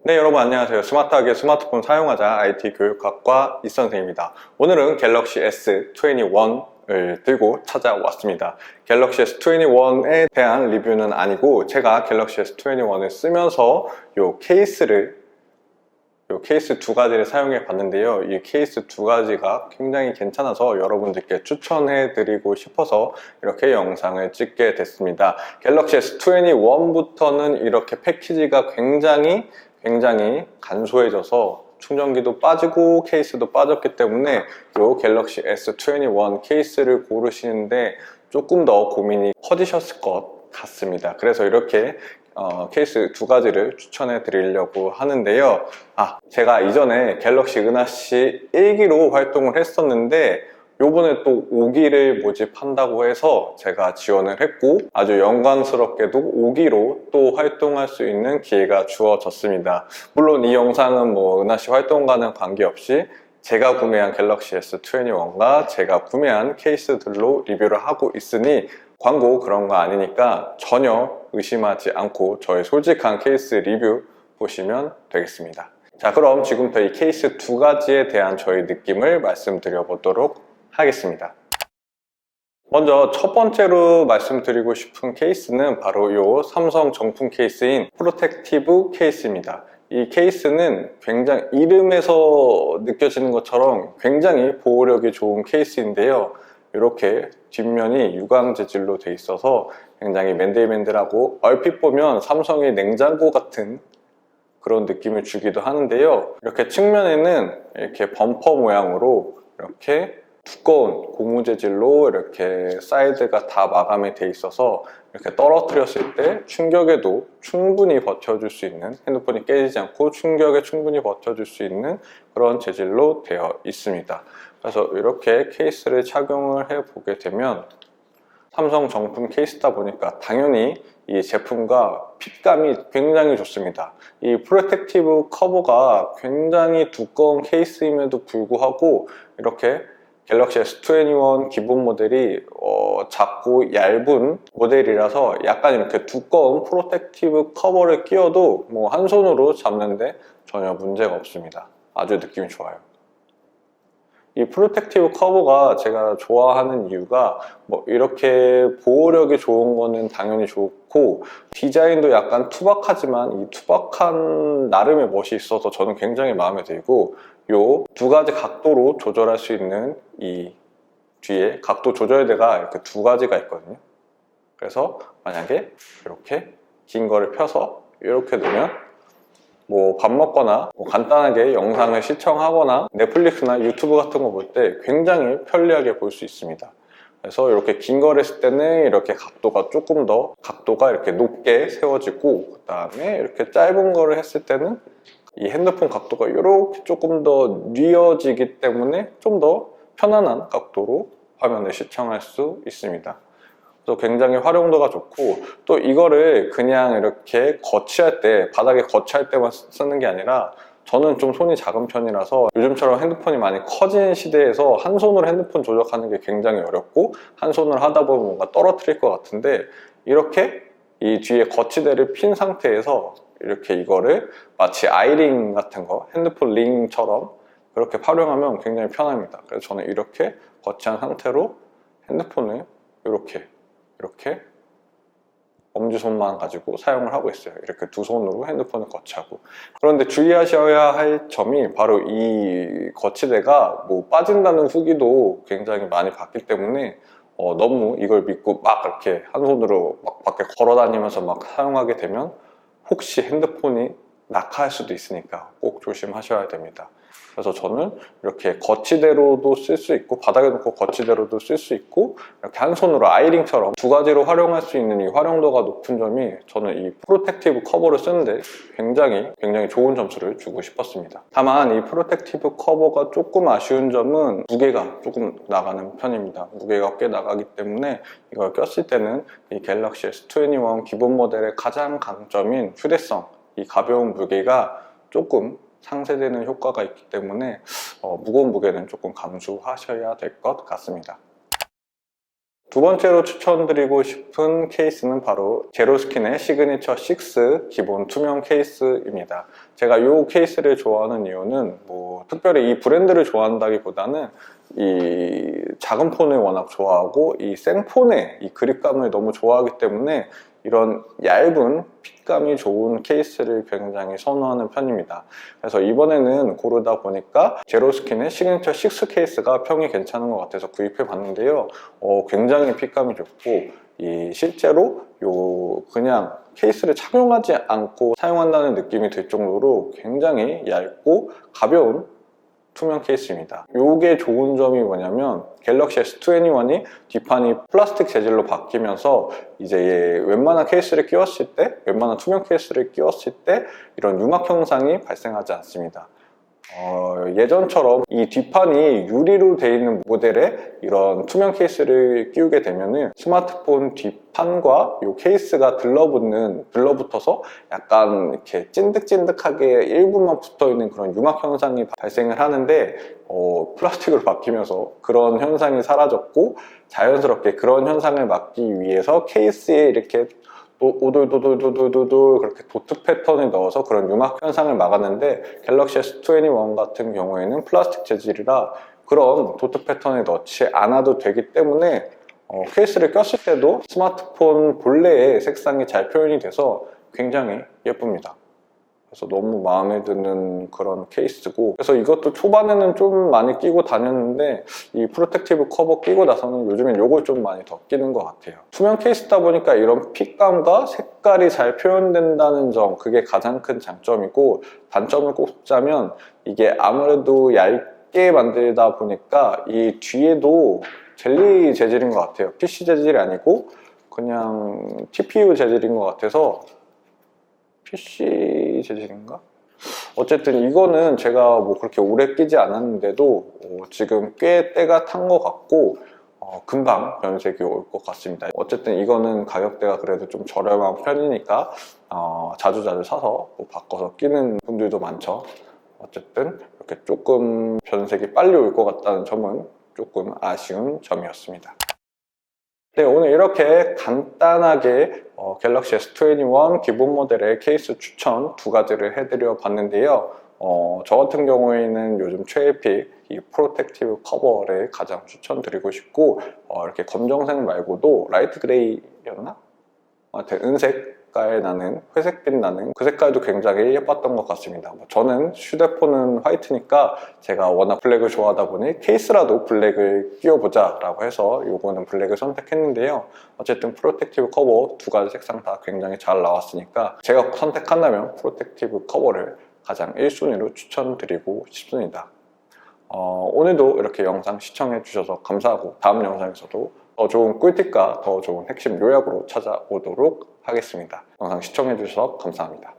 네, 여러분 안녕하세요. 스마트하게 스마트폰 사용하자 IT 교육학과 이선생입니다. 오늘은 갤럭시 S21을 들고 찾아왔습니다. 갤럭시 S21에 대한 리뷰는 아니고 제가 갤럭시 S21을 쓰면서 요 케이스 두 가지를 사용해 봤는데요. 이 케이스 두 가지가 굉장히 괜찮아서 여러분들께 추천해 드리고 싶어서 이렇게 영상을 찍게 됐습니다. 갤럭시 S21부터는 이렇게 패키지가 굉장히 간소해져서 충전기도 빠지고 케이스도 빠졌기 때문에 이 갤럭시 S21 케이스를 고르시는데 조금 더 고민이 커지셨을 것 같습니다. 그래서 이렇게 케이스 두 가지를 추천해 드리려고 하는데요. 제가 이전에 갤럭시 은하씨 1기로 활동을 했었는데 요번에 또 5기를 모집한다고 해서 제가 지원을 했고 아주 영광스럽게도 5기로 또 활동할 수 있는 기회가 주어졌습니다. 물론 이 영상은 은하씨 활동과는 관계없이 제가 구매한 갤럭시 S21과 제가 구매한 케이스들로 리뷰를 하고 있으니 광고 그런 거 아니니까 전혀 의심하지 않고 저의 솔직한 케이스 리뷰 보시면 되겠습니다. 자, 그럼 지금부터 이 케이스 두 가지에 대한 저의 느낌을 말씀드려 보도록 하겠습니다. 먼저 첫 번째로 말씀드리고 싶은 케이스는 바로 이 삼성 정품 케이스인 프로텍티브 케이스입니다. 이 케이스는 굉장히 이름에서 느껴지는 것처럼 굉장히 보호력이 좋은 케이스인데요. 이렇게 뒷면이 유광 재질로 돼 있어서 굉장히 맨들맨들하고 얼핏 보면 삼성의 냉장고 같은 그런 느낌을 주기도 하는데요. 이렇게 측면에는 이렇게 범퍼 모양으로 이렇게 두꺼운 고무 재질로 이렇게 사이드가 다 마감이 돼 있어서 이렇게 떨어뜨렸을 때 충격에도 충분히 버텨줄 수 있는, 핸드폰이 깨지지 않고 충격에 충분히 버텨줄 수 있는 그런 재질로 되어 있습니다. 그래서 이렇게 케이스를 착용을 해 보게 되면 삼성 정품 케이스다 보니까 당연히 이 제품과 핏감이 굉장히 좋습니다. 이 프로텍티브 커버가 굉장히 두꺼운 케이스임에도 불구하고 이렇게 갤럭시 S21 기본 모델이 작고 얇은 모델이라서 약간 이렇게 두꺼운 프로텍티브 커버를 끼워도 한 손으로 잡는데 전혀 문제가 없습니다. 아주 느낌이 좋아요. 이 프로텍티브 커버가 제가 좋아하는 이유가 이렇게 보호력이 좋은 거는 당연히 좋고 디자인도 약간 투박하지만 이 투박한 나름의 멋이 있어서 저는 굉장히 마음에 들고 요 두 가지 각도로 조절할 수 있는 이 뒤에 각도 조절대가 이렇게 두 가지가 있거든요. 그래서 만약에 이렇게 긴 거를 펴서 이렇게 놓으면 밥 먹거나 간단하게 영상을 시청하거나 넷플릭스나 유튜브 같은 거 볼 때 굉장히 편리하게 볼 수 있습니다. 그래서 이렇게 긴 거를 했을 때는 이렇게 각도가 조금 더 이렇게 높게 세워지고 그 다음에 이렇게 짧은 거를 했을 때는 이 핸드폰 각도가 이렇게 조금 더 뉘어지기 때문에 좀 더 편안한 각도로 화면을 시청할 수 있습니다. 그래서 굉장히 활용도가 좋고 또 이거를 그냥 이렇게 거치할 때 바닥에 거치할 때만 쓰는 게 아니라 저는 좀 손이 작은 편이라서 요즘처럼 핸드폰이 많이 커진 시대에서 한 손으로 핸드폰 조작하는 게 굉장히 어렵고 한 손으로 하다 보면 뭔가 떨어뜨릴 것 같은데 이렇게 이 뒤에 거치대를 핀 상태에서 이렇게 이거를 마치 아이링 같은 거 핸드폰 링처럼 그렇게 활용하면 굉장히 편합니다. 그래서 저는 이렇게 거치한 상태로 핸드폰을 이렇게 엄지손만 가지고 사용을 하고 있어요. 이렇게 두 손으로 핸드폰을 거치하고. 그런데 주의하셔야 할 점이 바로 이 거치대가 빠진다는 후기도 굉장히 많이 봤기 때문에 너무 이걸 믿고 막 이렇게 한 손으로 막 밖에 걸어 다니면서 막 사용하게 되면 혹시 핸드폰이 낙하할 수도 있으니까 꼭 조심하셔야 됩니다. 그래서 저는 이렇게 거치대로도 쓸 수 있고 바닥에 놓고 거치대로도 쓸 수 있고 이렇게 한 손으로 아이링처럼 두 가지로 활용할 수 있는 이 활용도가 높은 점이 저는 이 프로텍티브 커버를 쓰는데 굉장히 좋은 점수를 주고 싶었습니다. 다만 이 프로텍티브 커버가 조금 아쉬운 점은 무게가 조금 나가는 편입니다. 무게가 꽤 나가기 때문에 이걸 꼈을 때는 이 갤럭시 S21 기본 모델의 가장 강점인 휴대성, 이 가벼운 무게가 조금 상쇄되는 효과가 있기 때문에 무거운 무게는 조금 감수하셔야 될 것 같습니다. 두 번째로 추천드리고 싶은 케이스는 바로 제로스킨의 시그니처 6 기본 투명 케이스입니다. 제가 이 케이스를 좋아하는 이유는 뭐 특별히 이 브랜드를 좋아한다기보다는 이 작은 폰을 워낙 좋아하고 이 생폰의 이 그립감을 너무 좋아하기 때문에 이런 얇은 핏감이 좋은 케이스를 굉장히 선호하는 편입니다. 그래서 이번에는 고르다 보니까 제로스킨의 시그니처 6 케이스가 평이 괜찮은 것 같아서 구입해 봤는데요. 굉장히 핏감이 좋고 실제로 그냥 케이스를 착용하지 않고 사용한다는 느낌이 들 정도로 굉장히 얇고 가벼운 투명 케이스입니다. 이게 좋은 점이 뭐냐면 갤럭시 S21이 뒷판이 플라스틱 재질로 바뀌면서 이제 웬만한 케이스를 끼웠을 때, 웬만한 투명 케이스를 끼웠을 때 이런 유막 현상이 발생하지 않습니다. 예전처럼 이 뒷판이 유리로 되어 있는 모델에 이런 투명 케이스를 끼우게 되면은 스마트폰 뒷판과 이 케이스가 들러붙어서 약간 이렇게 찐득찐득하게 일부만 붙어 있는 그런 유막 현상이 발생을 하는데 플라스틱으로 바뀌면서 그런 현상이 사라졌고 자연스럽게 그런 현상을 막기 위해서 케이스에 이렇게 오돌도돌도돌도돌 그렇게 도트 패턴을 넣어서 그런 유막 현상을 막았는데 갤럭시 S21 같은 경우에는 플라스틱 재질이라 그런 도트 패턴을 넣지 않아도 되기 때문에 케이스를 꼈을 때도 스마트폰 본래의 색상이 잘 표현이 돼서 굉장히 예쁩니다. 그래서 너무 마음에 드는 그런 케이스고, 그래서 이것도 초반에는 좀 많이 끼고 다녔는데 이 프로텍티브 커버 끼고 나서는 요즘엔 요걸 좀 많이 더 끼는 것 같아요. 투명 케이스다 보니까 이런 핏감과 색깔이 잘 표현된다는 점, 그게 가장 큰 장점이고, 단점을 꼽자면 이게 아무래도 얇게 만들다 보니까 이 뒤에도 젤리 재질인 것 같아요. PC 재질이 아니고 그냥 TPU 재질인 것 같아서 PC 재질인가? 어쨌든 이거는 제가 뭐 그렇게 오래 끼지 않았는데도 지금 꽤 때가 탄 것 같고 금방 변색이 올 것 같습니다. 어쨌든 이거는 가격대가 그래도 좀 저렴한 편이니까 자주자주 사서 뭐 바꿔서 끼는 분들도 많죠. 어쨌든 이렇게 조금 변색이 빨리 올 것 같다는 점은 조금 아쉬운 점이었습니다. 네, 오늘 이렇게 간단하게 갤럭시 S21 기본 모델의 케이스 추천 두 가지를 해드려 봤는데요. 저 같은 경우에는 요즘 최애픽 이 프로텍티브 커버를 가장 추천드리고 싶고 이렇게 검정색 말고도 라이트 그레이였나? 하여튼 은색깔 나는, 회색빛 나는 그 색깔도 굉장히 예뻤던 것 같습니다. 저는 휴대폰은 화이트니까 제가 워낙 블랙을 좋아하다 보니 케이스라도 블랙을 끼워보자 라고 해서 요거는 블랙을 선택했는데요. 어쨌든 프로텍티브 커버 두 가지 색상 다 굉장히 잘 나왔으니까 제가 선택한다면 프로텍티브 커버를 가장 1순위로 추천드리고 싶습니다. 오늘도 이렇게 영상 시청해 주셔서 감사하고 다음 영상에서도 더 좋은 꿀팁과 더 좋은 핵심 요약으로 찾아오도록 하겠습니다. 영상 시청해 주셔서 감사합니다.